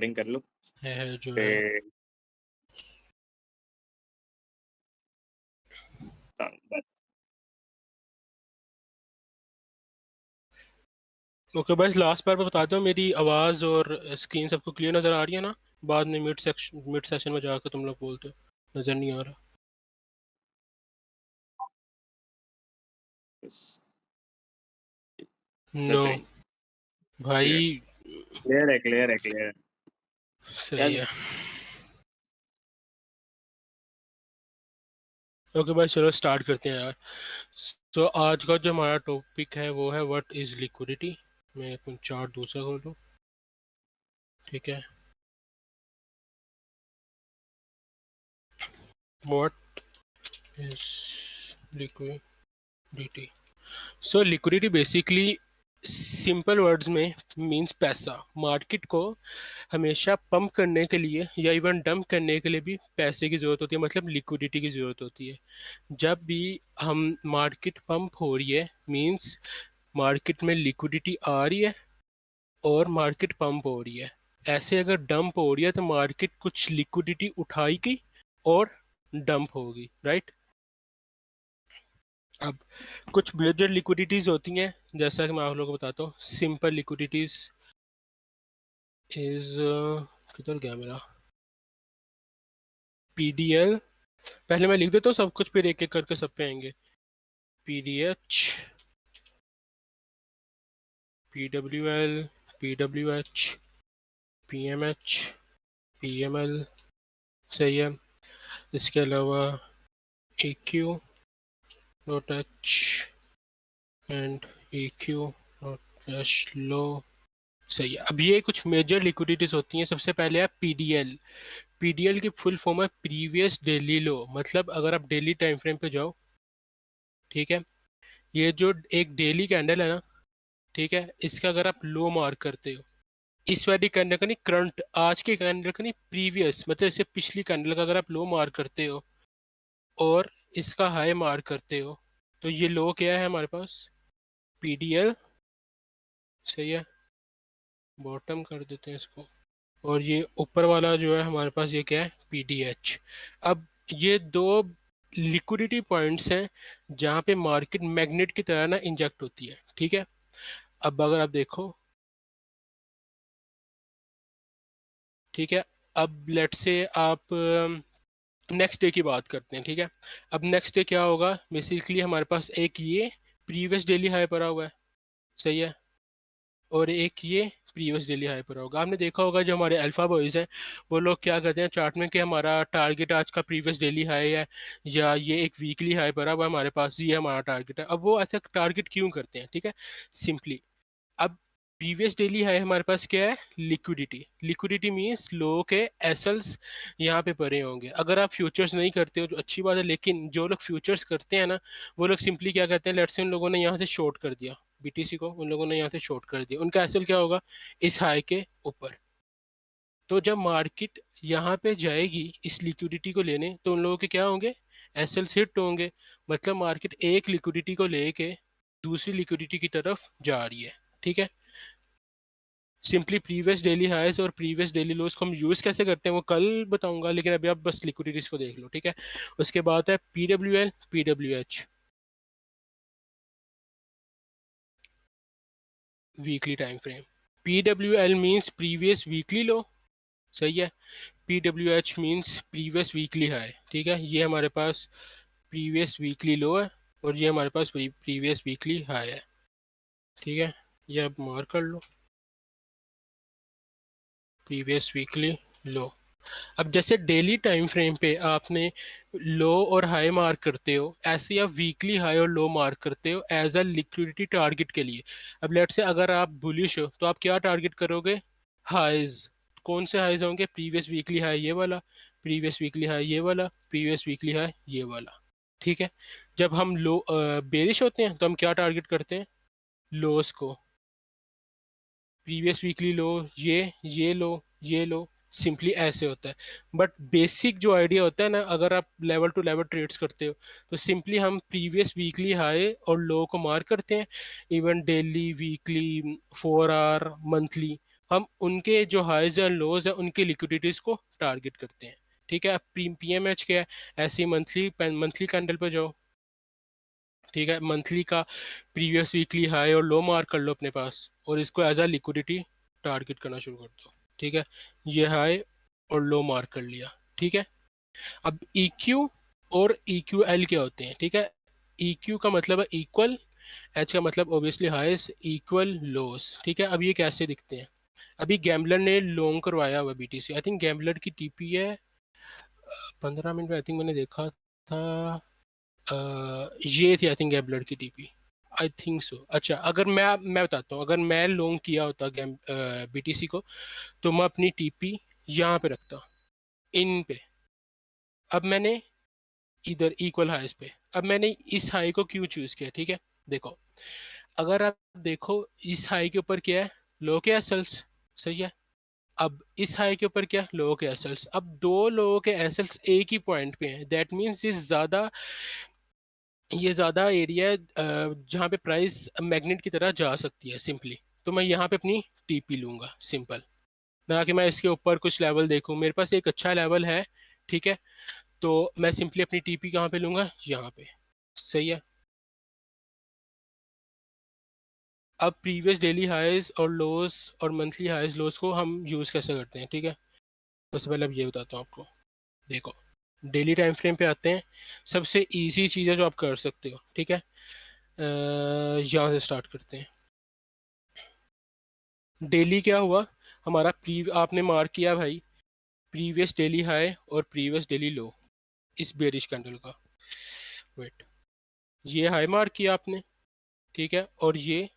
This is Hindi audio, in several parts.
स्टार्टिंग कर लो। है जो है। फिर बस। ओके बस लास्ट बार मैं बता दूं, मेरी आवाज़ और स्क्रीन सबको क्लियर नज़र आ रही है ना? बाद में मिड सेशन में जाकर तुम लोग बोलते हो नज़र नहीं आ रहा। बस नो बताइए। भाई। क्लियर है, क्लियर है, क्लियर है। सही यार है। ओके भाई चलो स्टार्ट करते हैं यार। तो आज का जो हमारा टॉपिक है वो है व्हाट इज़ लिक्विडिटी। मैं कुछ चार्ट दूसरा खोल लूँ। ठीक है। What is liquidity. So liquidity basically simple words में मींस पैसा। मार्केट को हमेशा पंप करने के लिए या इवन डंप करने के लिए भी पैसे की ज़रूरत होती है, मतलब लिक्विडिटी की ज़रूरत होती है। जब भी हम मार्केट पंप हो रही है मींस मार्केट में लिक्विडिटी आ रही है और मार्केट पंप हो रही है। ऐसे अगर डंप हो रही है तो मार्केट कुछ लिक्विडिटी उठाएगी और डंप होगी, राइट। अब कुछ मेजर लिक्विडिटीज होती हैं, जैसा कि मैं आप लोगों को बताता हूँ। सिंपल लिक्विडिटीज इज किधर गया मेरा पीडीएल। पहले मैं लिख देता हूँ सब कुछ, फिर एक एक करके सब पे आएंगे। PDH, PWL, PWH, PMH, PML. सही है। इसके अलावा EQ dot H and EQ dot H लो। सही है। अब ये कुछ मेजर लिक्विडिटीज होती हैं। सबसे पहले है पीडीएल। पीडीएल की फुल फॉर्म है प्रीवियस डेली लो। मतलब अगर आप डेली टाइम फ्रेम पे जाओ, ठीक है, ये जो एक डेली कैंडल है ना, ठीक है, इसका अगर आप लो मार्क करते हो, इस वाली कैंडल का नहीं, करंट आज के कैंडल का नहीं, प्रीवियस मतलब इससे पिछली कैंडल का अगर आप लो मार्क करते हो और इसका हाई मार्क करते हो, तो ये लो क्या है हमारे पास? पीडीएल। सही है। बॉटम कर देते हैं इसको। और ये ऊपर वाला जो है हमारे पास ये क्या है? पीडीएच। अब ये दो लिक्विडिटी पॉइंट्स हैं जहाँ पे मार्केट मैग्नेट की तरह ना इंजेक्ट होती है, ठीक है। अब अगर आप देखो, ठीक है, अब लेट से आप नेक्स्ट डे की बात करते हैं, ठीक है। अब नेक्स्ट डे क्या होगा? बेसिकली हमारे पास एक ये प्रीवियस डेली हाई पड़ा हुआ है, सही है, और एक ये प्रीवियस डेली हाई पर होगा। आपने देखा होगा जो हमारे अल्फा बॉयज़ हैं वो लोग क्या करते हैं चार्ट में कि हमारा टारगेट आज का प्रीवियस डेली हाई है या ये एक वीकली हाई पर है, वो हमारे पास ये हमारा टारगेट है। अब वो ऐसा टारगेट क्यों करते हैं? ठीक है, सिंपली अब प्रीवियस डेली हाई हमारे पास क्या है? लिक्विडिटी। लिक्विडिटी मीन्स लोगों के एसल्स यहाँ पे पड़े होंगे। अगर आप फ्यूचर्स नहीं करते हो तो अच्छी बात है, लेकिन जो लोग फ्यूचर्स करते हैं ना, वो लोग सिंपली क्या कहते हैं, लेट्स से उन लोगों ने यहाँ से शॉर्ट कर दिया बीटीसी को, उन लोगों ने यहाँ से शॉर्ट कर दिया, उनका एसल क्या होगा? इस हाई के ऊपर। तो जब मार्केट यहाँ पे जाएगी इस लिक्विडिटी को लेने, तो उन लोगों के क्या होंगे? एसएल्स हिट होंगे। मतलब मार्केट एक लिक्विडिटी को लेके दूसरी लिक्विडिटी की तरफ जा रही है, ठीक है। सिंपली प्रीवियस डेली हाइज और प्रीवियस डेली लोज को हम यूज़ कैसे करते हैं वो कल बताऊंगा, लेकिन अभी आप बस लिक्विडिटीज को देख लो, ठीक है। उसके बाद है PWL, PWH, weekly time frame. PWL means previous weekly low, सही है। PWH means previous weekly high, ठीक है। ये हमारे पास प्रीवियस वीकली लो है और ये हमारे पास प्रीवियस वीकली हाई है, ठीक है। ये आप मार्क कर लो, प्रीवियस वीकली लो। अब जैसे डेली टाइम फ्रेम पे आपने लो और हाई मार्क करते हो, ऐसे आप वीकली हाई और लो मार्क करते हो एज अ लिक्विडिटी टारगेट के लिए। अब लेट से अगर आप बुलिश हो तो आप क्या टारगेट करोगे? हाइज। कौन से हाइज होंगे? प्रीवियस वीकली हाई ये वाला, प्रीवियस वीकली हाई ये वाला, प्रीवियस वीकली हाई ये वाला, ठीक है। जब हम लो बेरिश होते हैं तो हम क्या टारगेट करते हैं? लोस को। प्रीवियस वीकली लो, ये लो, ये लो, सिंपली ऐसे होता है। बट बेसिक जो आइडिया होता है ना, अगर आप लेवल टू लेवल ट्रेड्स करते हो तो सिंपली हम प्रीवियस वीकली हाई और लो को मार्क करते हैं, even daily, weekly, 4 hour, monthly. हम उनके जो हाइज एंड लोज है उनकी लिक्विडिटीज को टारगेट करते हैं। ठीक है, अब पीएमएच क्या है, ऐसे मंथली मंथली कैंडल पे जाओ। ठीक है, मंथली का प्रीवियस वीकली हाई और लो मार्क कर लो अपने पास, और इसको एज अ लिक्विडिटी टारगेट करना शुरू कर दो। ठीक है, ये हाई और लो मार्क कर लिया। ठीक है, अब EQ और EQL क्या होते हैं? ठीक है, EQ का मतलब है इक्वल, एच का मतलब ऑब्वियसली हाईएस्ट, इक्वल लोस। ठीक है, अब ये कैसे दिखते हैं? अभी गैम्बलर ने लॉन्ग करवाया हुआ BTC, आई थिंक गैम्बलर की TP है 15 मिनट में, आई थिंक मैंने देखा था। ये थी आई थिंक गैम्बलर की TP, आई थिंक सो। अच्छा, अगर मैं बताता हूँ, अगर मैं लॉन्ग किया होता BTC को, तो मैं अपनी TP यहाँ पे रखता, इन पे। अब मैंने इधर इक्वल हाइस पे, अब मैंने इस हाई को क्यों चूज किया? ठीक है, देखो, अगर आप देखो इस हाई के ऊपर क्या है, लो के एसएल्स, सही है। अब इस हाई के ऊपर क्या है, लो के एसएल्स। अब दो लोगों के एसएल्स एक ही पॉइंट पे हैं, दैट मीन्स ये ज़्यादा एरिया है जहाँ पे प्राइस मैग्नेट की तरह जा सकती है सिंपली। तो मैं यहाँ पे अपनी TP लूँगा सिंपल, ना कि मैं इसके ऊपर कुछ लेवल देखूँ। मेरे पास एक अच्छा लेवल है, ठीक है, तो मैं सिंपली अपनी TP कहाँ पे लूँगा, यहाँ पे, सही है। अब प्रीवियस डेली हाइज और लोस और मंथली हाइज लोस को हम यूज़ कैसे करते हैं? ठीक है, सबसे पहले अब ये बताता हूँ आपको। देखो, डेली टाइम फ्रेम पे आते हैं। सबसे इजी चीज़ है जो आप कर सकते हो, ठीक है, यहाँ से स्टार्ट करते हैं। डेली क्या हुआ हमारा, आपने मार्क किया भाई प्रीवियस डेली हाई और प्रीवियस डेली लो, इस बेरिश कैंडल का। वेट, ये हाई मार्क किया आपने, ठीक है, और ये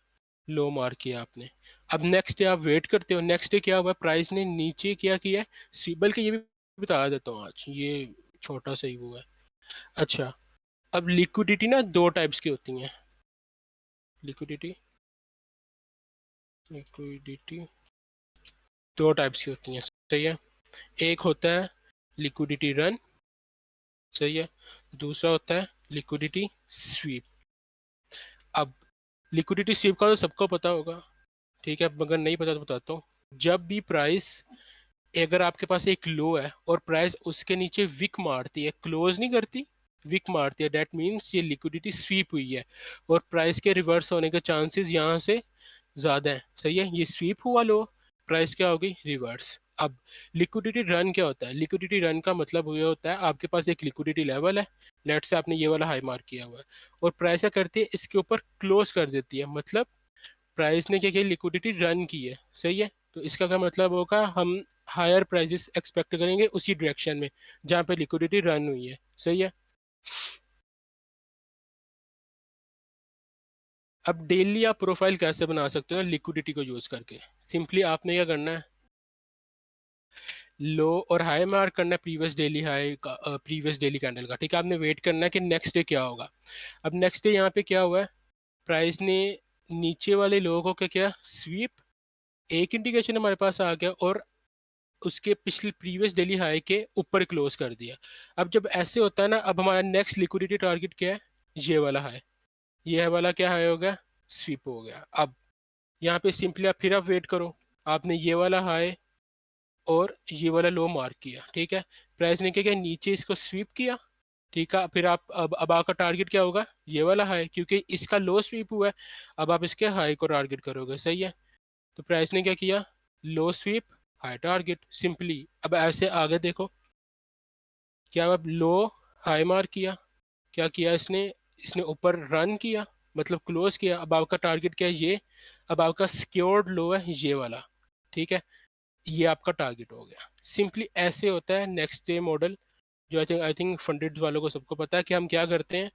लो मार्क किया आपने। अब नेक्स्ट डे आप वेट करते हो, नेक्स्ट डे क्या हुआ, प्राइस ने नीचे क्या किया है, बल्कि ये भी बता देता हूँ आज, ये छोटा सा ही वो है। अच्छा, अब लिक्विडिटी ना दो टाइप्स की होती हैं। लिक्विडिटी लिक्विडिटी दो टाइप्स की होती हैं, सही है। एक होता है लिक्विडिटी रन, सही है। दूसरा होता है लिक्विडिटी स्वीप। अब लिक्विडिटी स्वीप का तो सबको पता होगा, ठीक है, मगर नहीं पता तो बताता हूँ। जब भी प्राइस, अगर आपके पास एक लो है और प्राइस उसके नीचे विक मारती है, क्लोज नहीं करती, विक मारती है, डेट मीन्स ये लिक्विडिटी स्वीप हुई है, और प्राइस के रिवर्स होने के चांसेस यहाँ से ज़्यादा है, सही है। ये स्वीप हुआ लो, प्राइस क्या होगी, रिवर्स। अब लिक्विडिटी रन क्या होता है? लिक्विडिटी रन का मतलब ये होता है आपके पास एक लिक्विडिटी लेवल है, लेट से आपने ये वाला हाई मार्क किया हुआ है, और प्राइस क्या करती है, इसके ऊपर क्लोज कर देती है। मतलब प्राइस ने क्या किया, लिक्विडिटी रन की है, सही है। तो इसका क्या मतलब होगा, हम हायर प्राइजेस एक्सपेक्ट करेंगे उसी डायरेक्शन में जहाँ पे लिक्विडिटी रन हुई है, सही है। अब डेली आप प्रोफाइल कैसे बना सकते हो लिक्विडिटी को यूज करके? सिंपली आपने क्या करना है, लो और हाई मार्क करना है प्रीवियस डेली हाई का, प्रीवियस डेली कैंडल का, ठीक है। आपने वेट करना है कि नेक्स्ट डे क्या होगा। अब नेक्स्ट डे यहाँ पे क्या हुआ है, प्राइस ने नीचे वाले लोगों को क्या किया, स्वीप, एक इंडिकेशन हमारे पास आ गया, और उसके पिछले प्रीवियस डेली हाई के ऊपर क्लोज कर दिया। अब जब ऐसे होता है ना, अब हमारा नेक्स्ट लिक्विडिटी टारगेट क्या है, ये वाला हाई, ये वाला क्या हाई हो गया, स्वीप हो गया। अब यहाँ पे सिंपली आप फिर आप वेट करो, आपने ये वाला हाई और ये वाला लो मार्क किया, ठीक है, प्राइस ने क्या किया, नीचे इसको स्वीप किया, ठीक है। फिर आप अब आपका टारगेट क्या होगा, ये वाला हाई, क्योंकि इसका लो स्वीप हुआ है, अब आप इसके हाई को टारगेट करोगे, सही है। तो प्राइस ने क्या किया, लो स्वीप, हाई टारगेट, सिंपली। अब ऐसे आगे देखो, क्या अब लो हाई मार्क किया, क्या किया इसने, इसने ऊपर रन किया, मतलब क्लोज किया। अब आपका टारगेट क्या है, ये, अब आपका सिक्योर्ड लो है ये वाला, ठीक है, ये आपका टारगेट हो गया। सिंपली ऐसे होता है नेक्स्ट डे मॉडल, जो आई थिंक फंडेड वालों को सबको पता है कि हम क्या करते हैं,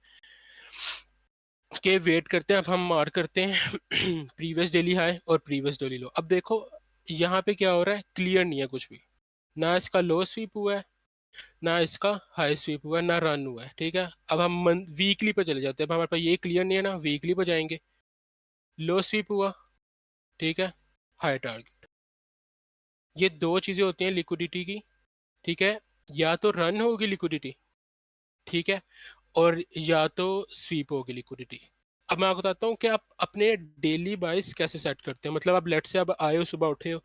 कि वेट करते हैं। अब हम मार्क करते हैं प्रीवियस डेली हाई और प्रीवियस डेली लो। अब देखो यहाँ पे क्या हो रहा है, क्लियर नहीं है कुछ भी, ना इसका लो स्वीप हुआ है, ना इसका हाई स्वीप हुआ है, ना रन हुआ है, ठीक है। अब हम वीकली पे चले जाते हैं, अब हमारे पास ये क्लियर नहीं है ना, वीकली पे जाएंगे। लो स्वीप हुआ, ठीक है, हाई टारगेट। ये दो चीज़ें होती हैं लिक्विडिटी की, ठीक है, या तो रन होगी लिक्विडिटी, ठीक है, और या तो स्वीप होगी लिक्विडिटी। अब मैं आपको बताता हूँ कि आप अपने डेली बाइस कैसे सेट करते हैं। मतलब आप लेट से अब आए हो, सुबह उठे हो,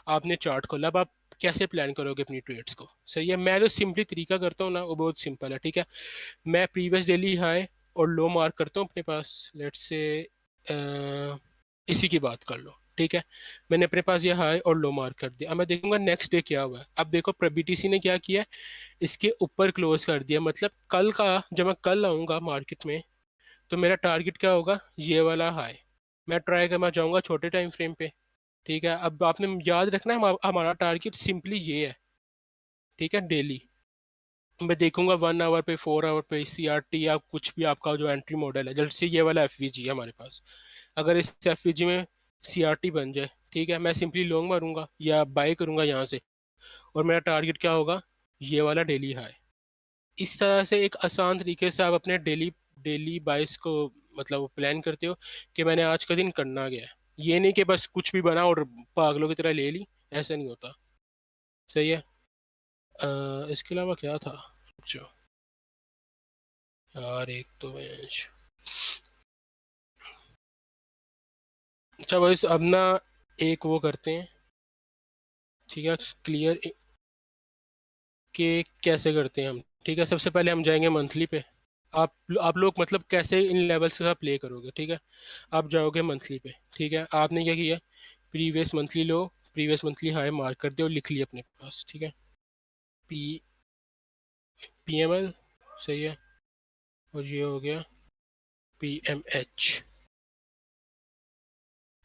आपने चार्ट खोला, अब आप कैसे प्लान करोगे अपनी ट्रेड्स को। सही है, मैं जो सिंपली तरीका करता हूँ ना वो बहुत सिंपल है, ठीक है। मैं प्रीवियस डेली हाई और लो मार्क करता हूँ अपने पास। लेट से इसी की बात कर लो, ठीक है। मैंने अपने पास ये हाई और लो मार्क कर दिया। अब मैं देखूंगा नेक्स्ट डे क्या हुआ है। अब देखो बीटीसी ने क्या किया, इसके ऊपर क्लोज कर दिया। मतलब कल का, जब मैं कल आऊँगा मार्केट में, तो मेरा टारगेट क्या होगा, ये वाला हाई। मैं ट्राई करना चाहूँगा छोटे टाइम फ्रेम पे, ठीक है। अब आपने याद रखना है हमारा टारगेट सिंपली ये है, ठीक है, डेली। मैं देखूंगा 1 आवर पे, 4 आवर पे, सीआरटी या कुछ भी आपका जो एंट्री मॉडल है। जैसे ये वाला एफवीजी है हमारे पास, अगर इस एफवीजी में सीआरटी बन जाए, ठीक है, मैं सिंपली लॉन्ग मारूंगा या बाय करूंगा यहाँ से, और मेरा टारगेट क्या होगा, ये वाला डेली हाई। इस तरह से एक आसान तरीके से आप अपने डेली डेली बाइस को मतलब प्लान करते हो कि मैंने आज का दिन करना गया है। ये नहीं कि बस कुछ भी बना और पागलों की तरह ले ली, ऐसा नहीं होता। सही है। इसके अलावा क्या था जो, यार एक तो बेंच। अच्छा बस अब ना एक वो करते हैं, ठीक है, क्लियर कि कैसे करते हैं हम। ठीक है, सबसे पहले हम जाएंगे मंथली पे। आप लोग मतलब कैसे इन लेवल्स के साथ प्ले करोगे, ठीक है। आप जाओगे मंथली पे, ठीक है। आपने क्या किया, प्रीवियस मंथली लो, प्रीवियस मंथली हाई मार्क कर दिया और लिख लिया अपने पास, ठीक है। पी PML, सही है। और ये हो गया PMH,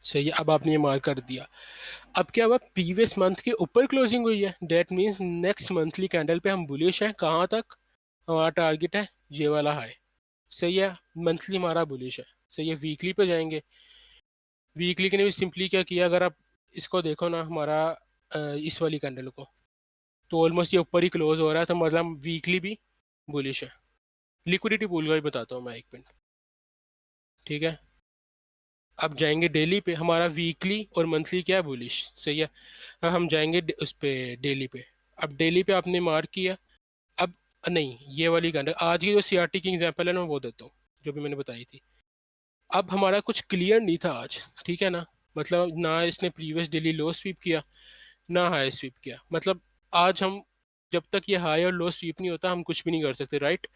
सही है। अब आपने ये मार्क कर दिया। अब क्या हुआ, प्रीवियस मंथ के ऊपर क्लोजिंग हुई है, that means next monthly candle पे हम बुलिश हैं। कहाँ तक, हमारा टारगेट है ये वाला हाई, सही है। मंथली हमारा बुलिश है, सही है। वीकली पे जाएंगे। वीकली के लिए भी सिंपली क्या किया, अगर आप इसको देखो ना हमारा इस वाली कैंडल को, तो ऑलमोस्ट ये ऊपर ही क्लोज हो रहा है, तो मतलब वीकली भी बुलिश है। लिक्विडिटी पूल का भी बताता हूँ मैं, एक मिनट, ठीक है। अब जाएंगे डेली पे, हमारा वीकली और मंथली क्या है, बुलिश, सही है। हाँ, हम जाएंगे उस पे डेली पे। अब डेली पे आपने मार्क किया। अब नहीं, ये वाली कैंडल आज की जो सीआरटी की एग्जांपल है ना, मैं वो देता हूँ जो भी मैंने बताई थी। अब हमारा कुछ क्लियर नहीं था आज, ठीक है ना। मतलब ना इसने प्रीवियस डेली लो स्वीप किया, ना हाई स्वीप किया। मतलब आज हम, जब तक ये हाई और लो स्वीप नहीं होता हम कुछ भी नहीं कर सकते, राइट।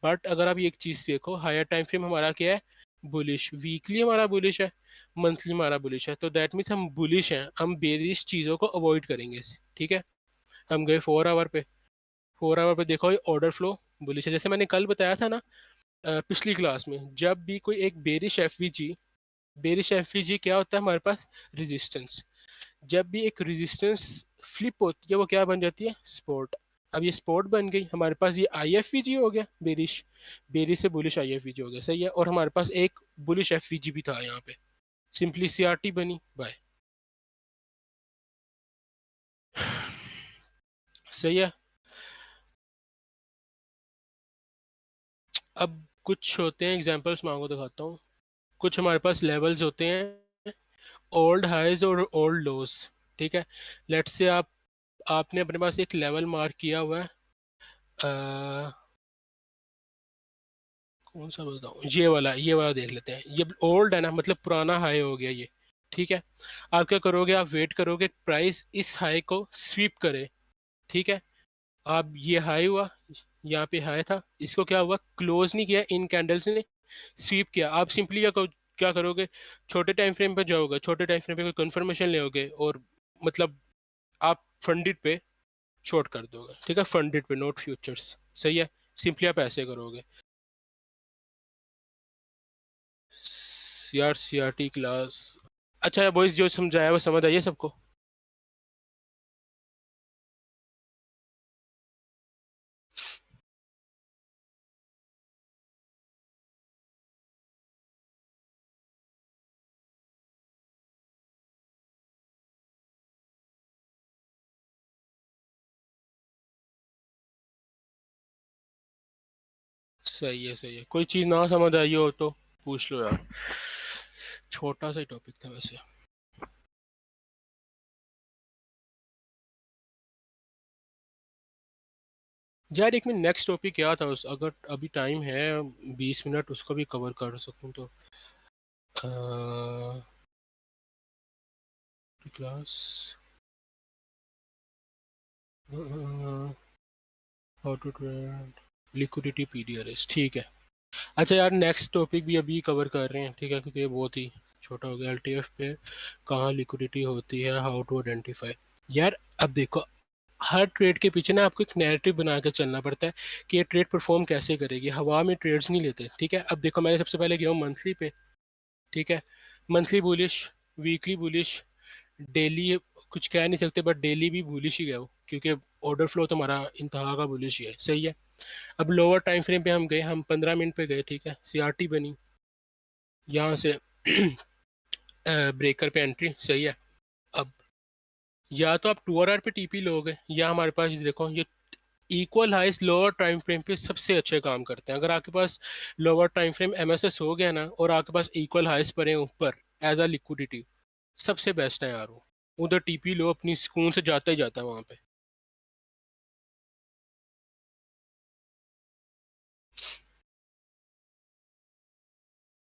बट अगर आप ये एक चीज़ देखो, हायर टाइम फ्रेम हमारा क्या है, बुलिश। वीकली हमारा बुलिश है, मंथली हमारा बुलिश है, तो दैट मीन्स हम बुलिश हैं। हम बेरिश चीज़ों को अवॉइड करेंगे, ठीक है। हम गए 4 आवर पे। 4 आवर पे देखो ये ऑर्डर फ्लो बुलिश है। जैसे मैंने कल बताया था ना, पिछली क्लास में, जब भी कोई एक बेरिश एफ क्या होता है हमारे पास, रेजिस्टेंस। जब भी एक रेजिस्टेंस फ्लिप होती है वो क्या बन जाती है, स्पोर्ट। अब ये स्पोर्ट बन गई हमारे पास, ये IFVG हो गया बेरिश। बेरिश से बुलिश IFVG हो गया, सही है। और हमारे पास एक बुलिश FVG भी था यहाँ पे, सिंपली CRT बनी, बाय। सही है। अब कुछ होते हैं एग्जांपल्स, मैं आपको दिखाता हूँ। कुछ हमारे पास लेवल्स होते हैं, ओल्ड हाइज और ओल्ड लोज, ठीक है। लेट्स से आपने अपने पास एक लेवल मार्क किया हुआ है, कौन सा बताऊँ, ये वाला देख लेते हैं। ये ओल्ड है ना, मतलब पुराना हाई हो गया ये, ठीक है। आप क्या करोगे, आप वेट करोगे प्राइस इस हाई को स्वीप करे, ठीक है। आप ये हाई हुआ, यहाँ पे हाई था, इसको क्या हुआ, क्लोज नहीं किया, इन कैंडल्स ने स्वीप किया। आप सिंपली क्या करोगे, छोटे टाइम फ्रेम पे जाओगे, छोटे टाइम फ्रेम पे कोई कंफर्मेशन लोगे, और मतलब आप फंडिड पे शॉर्ट कर दोगे, ठीक है। फंडिड पे, नोट फ्यूचर्स, सही है। सिंपली आप ऐसे करोगे। CRT क्लास, अच्छा बॉयज जो समझाया वो समझ आइए सबको। सही है, सही है। कोई चीज़ ना समझ आई हो तो पूछ लो यार, छोटा सा ही टॉपिक था वैसे। यार एक मिनट, नेक्स्ट टॉपिक क्या था उस, अगर अभी टाइम है 20 मिनट, उसको भी कवर कर सकूँ तो। Class how to trade liquidity PDRS, ठीक है। अच्छा यार, नेक्स्ट टॉपिक भी अभी कवर कर रहे हैं, ठीक है, क्योंकि ये बहुत ही छोटा हो गया। एलटीएफ पे कहाँ लिक्विडिटी होती है, हाउ टू आइडेंटिफाई। यार अब देखो, हर ट्रेड के पीछे ना आपको एक नैरेटिव बना के चलना पड़ता है कि ये ट्रेड परफॉर्म कैसे करेगी। हवा में ट्रेड्स नहीं लेते, ठीक है। अब देखो, मैंने सबसे पहले गया हूँ मंथली पे, ठीक है। Monthly bullish, weekly bullish, daily कुछ कह नहीं सकते, बट डेली भी बुलिश ही गया हूँ, क्योंकि ऑर्डर फ्लो तो हमारा इंतहा का बुलिश ही है, सही है। अब लोअर टाइम फ्रेम पे हम गए, हम 15 मिनट पे गए, ठीक है। सीआरटी बनी, यहाँ से ब्रेकर पे एंट्री, सही है। अब या तो आप 2 आवर पे टीपी लोगे, या हमारे पास ये देखो, ये इक्वल हाइस लोअर टाइम फ्रेम पे सबसे अच्छे काम करते हैं। अगर आपके पास लोअर टाइम फ्रेम एमएसएस हो गया ना, और आपके पास इक्वल हाइस पर है ऊपर एज अ लिक्विडिटी, सबसे बेस्ट है यार वो। उधर टीपी लो, अपनी सुकून से जाता ही जाता है वहां पे।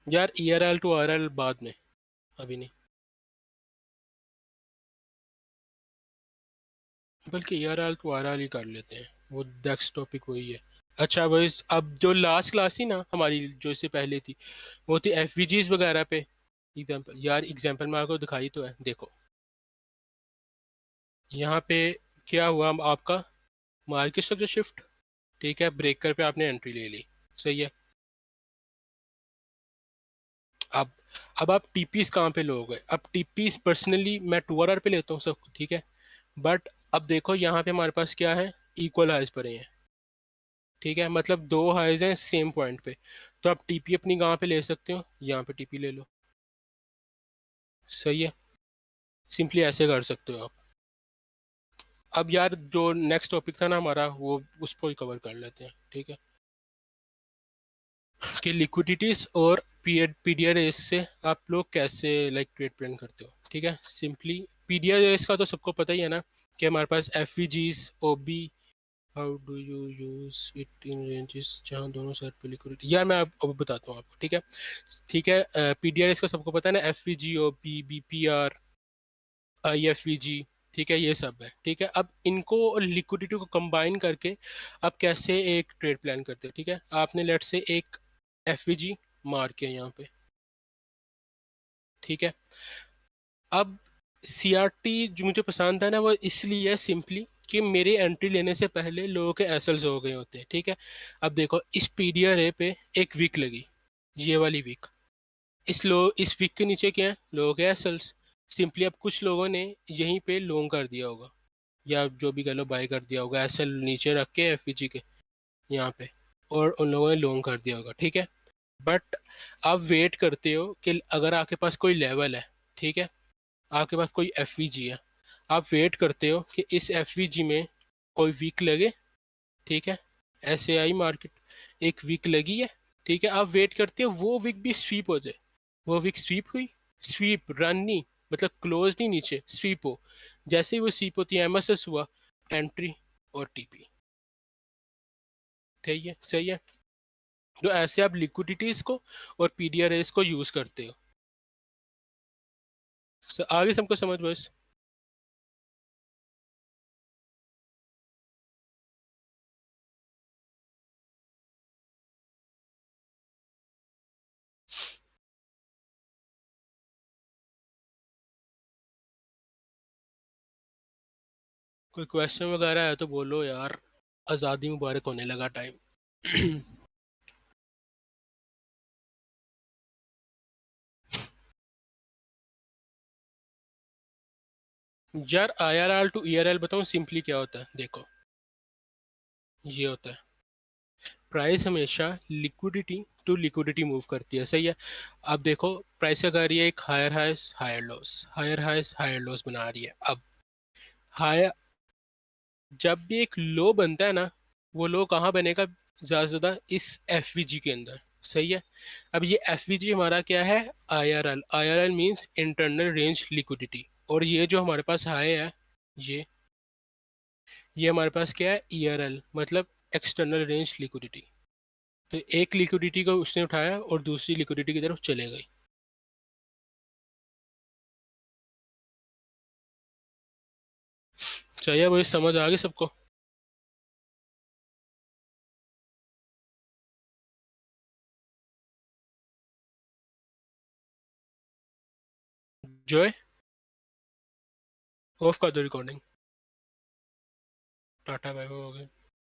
यार ईआरएल टू आरएल बाद में, अभी नहीं, बल्कि ईआरएल टू आरएल ही कर लेते हैं, वो नेक्स्ट टॉपिक वही है। अच्छा बस, अब जो लास्ट क्लास थी ना हमारी, जो इससे पहले थी, वो थी एफवीजीज वगैरह पे। एग्जाम्पल यार, एग्जाम्पल में आपको दिखाई तो है, देखो यहाँ पे क्या हुआ, आपका मार्केट स्ट्रक्चर शिफ्ट, ठीक है, ब्रेकर पे आपने एंट्री ले ली, सही है। अब अब आप टीपीस कहाँ पे लोगे? अब टीपीस पर्सनली मैं 2 आवर पे लेता हूँ सब, ठीक है। बट अब देखो यहाँ पे हमारे पास क्या है, इक्वल हाइज पर हैं, ठीक है, मतलब दो हाइज हैं सेम पॉइंट पे। तो आप टीपी अपनी कहाँ पे ले सकते हो, यहाँ पे टीपी ले लो, सही है। सिंपली ऐसे कर सकते हो आप। अब यार जो नेक्स्ट टॉपिक था ना हमारा, वो उसको ही कवर कर लेते हैं, ठीक है, कि लिक्विडिटीज और पीडीआरएस से आप लोग कैसे लाइक ट्रेड प्लान करते हो, ठीक है। सिंपली पीडीआरएस का तो सबको पता ही है ना, कि हमारे पास F V Gs O B, how do you use it in ranges जहाँ दोनों साइड पे लिक्विडिटी। यार मैं अब बताता हूँ आपको, ठीक है, ठीक है। पीडीआरएस का सबको पता है ना, F V G O B, B P R, I F V G, ठीक है, ये सब है, ठीक है। अब इनको लिक्विडिटी को कंबाइन करके आप कैसे एक ट्रेड प्लान करते हो, ठीक है। आपने लेट से एक एफ वी जी मार के यहाँ पे, ठीक है। अब सीआरटी जो मुझे पसंद है ना, वो इसलिए सिंपली कि मेरे एंट्री लेने से पहले लोगों के एसएल्स हो गए होते हैं, ठीक है। अब देखो, इस पीडीआर पे एक वीक लगी, ये वाली वीक, इस वीक के नीचे क्या है, लोगों के एसएल्स। सिंपली अब कुछ लोगों ने यहीं पे लॉन्ग कर दिया होगा, या जो भी कह लो बाय कर दिया होगा, एसएल नीचे रख के एफपीजी के यहाँ पे, और उन लोगों ने लॉन्ग कर दिया होगा, ठीक है। बट आप वेट करते हो कि अगर आपके पास कोई लेवल है, ठीक है, आपके पास कोई एफ है, आप वेट करते हो कि इस एफ में कोई वीक लगे, ठीक है। ऐसे आई मार्केट, एक वीक लगी है, ठीक है, आप वेट करते हो वो वीक भी स्वीप हो जाए। वो वीक स्वीप हुई, स्वीप रन नहीं, मतलब क्लोज नहीं, नीचे स्वीप हो, जैसे ही वो स्वीप होती है एमएसएस हुआ, एंट्री और टीपी, ठीक है, सही है। तो ऐसे आप लिक्विडिटीज को और पीडीआरएस को यूज करते हो। आगे सबको समझ बस। कोई क्वेश्चन वगैरह है तो बोलो यार, आज़ादी मुबारक होने लगा टाइम। यार आईआरआर टू ईआरएल बताऊँ सिंपली क्या होता है, देखो ये होता है, प्राइस हमेशा लिक्विडिटी टू लिक्विडिटी मूव करती है, सही है। अब देखो, प्राइस क्या कर रही है, एक higher highs higher lows, higher highs higher lows बना रही है। अब हायर, जब भी एक लो बनता है ना, वो लो कहाँ बनेगा, ज़्यादा से ज़्यादा इस एफ के अंदर, सही है। अब ये एफ हमारा क्या है, IRL, IRL means internal range liquidity, और ये जो हमारे पास हाई है, ये ये हमारे पास क्या है, ईआरएल, मतलब एक्सटर्नल रेंज लिक्विडिटी। तो एक लिक्विडिटी को उसने उठाया और दूसरी लिक्विडिटी की तरफ चले गई, चाहिए भाई, समझ आ गई सबको? जो है ऑफ कर दो रिकॉर्डिंग। टाटा बाय बाय हो गया।